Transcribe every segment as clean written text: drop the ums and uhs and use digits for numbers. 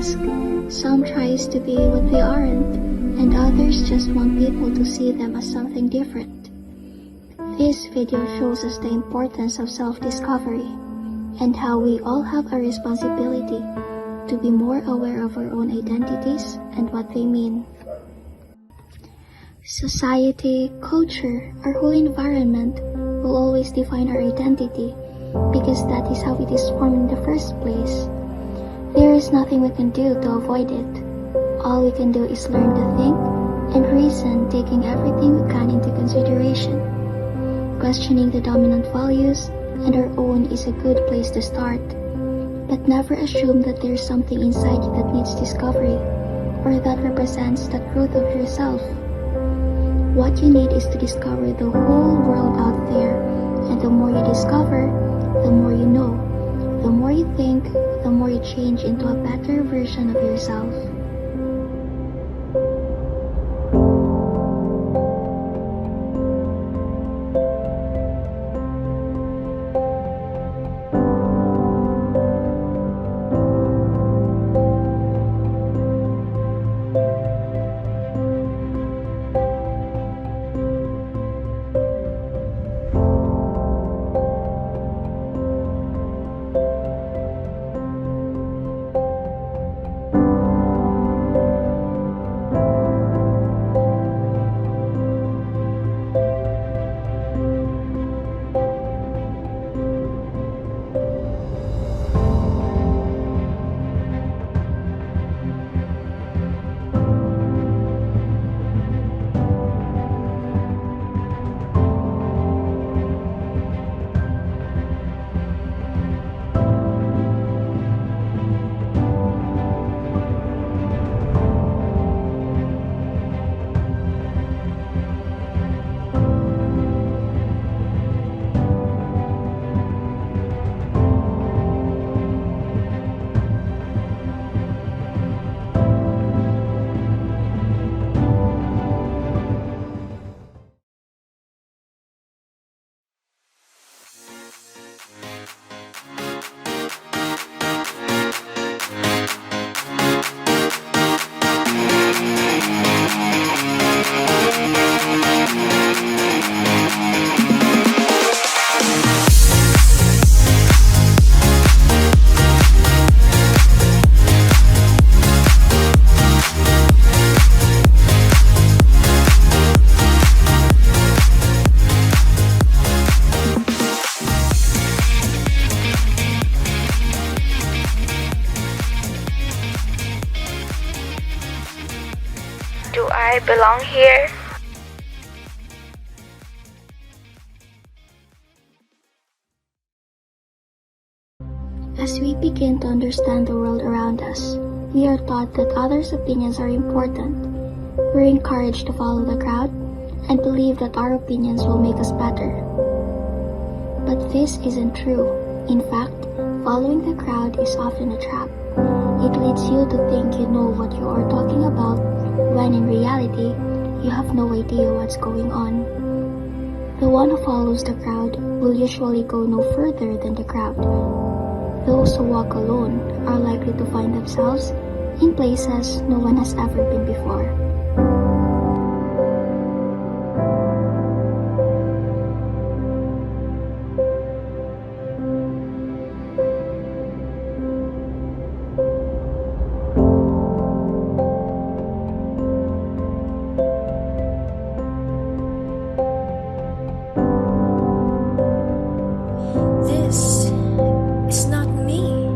mask. Some tries to be what they aren't, and others just want people to see them as something different. This video shows us the importance of self-discovery and how we all have a responsibility to be more aware of our own identities and what they mean. Society, culture, our whole environment will always define our identity because that is how it is formed in the first place. There is nothing we can do to avoid it. All we can do is learn to think and reason, taking everything we can into consideration. Questioning the dominant values and our own is a good place to start, but never assume that there's something inside you that needs discovery or that represents the truth of yourself. What you need is to discover the whole world out there, and the more you discover, the more you know. The more you think, the more you change into a better version of yourself. Do I belong here? As we begin to understand the world around us, we are taught that others' opinions are important. We're encouraged to follow the crowd and believe that our opinions will make us better. But this isn't true. In fact, following the crowd is often a trap. It leads you to think you know what you are talking about, when in reality, you have no idea what's going on. The one who follows the crowd will usually go no further than the crowd. Those who walk alone are likely to find themselves in places no one has ever been before. This is not me.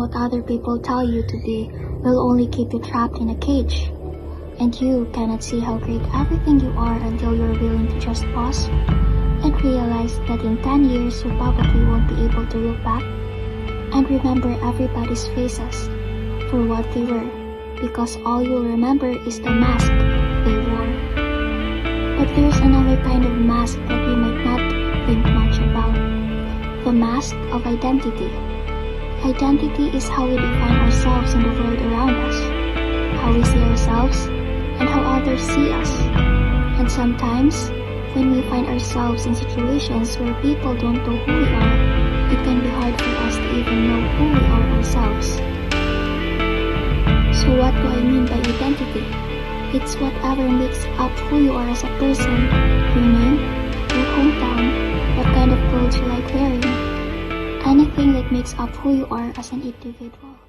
what other people tell you to be will only keep you trapped in a cage. And you cannot see how great everything you are until you're willing to just pause and realize that in 10 years you probably won't be able to look back and remember everybody's faces for what they were, because all you'll remember is the mask they wore. But there's another kind of mask that we might not think much about. The mask of identity. Identity is how we define ourselves in the world around us, how we see ourselves, and how others see us. And sometimes, when we find ourselves in situations where people don't know who we are, it can be hard for us to even know who we are ourselves. So what do I mean by identity? It's whatever makes up who you are as a person, your name, your hometown, what kind of clothes you like wearing, anything that makes up who you are as an individual.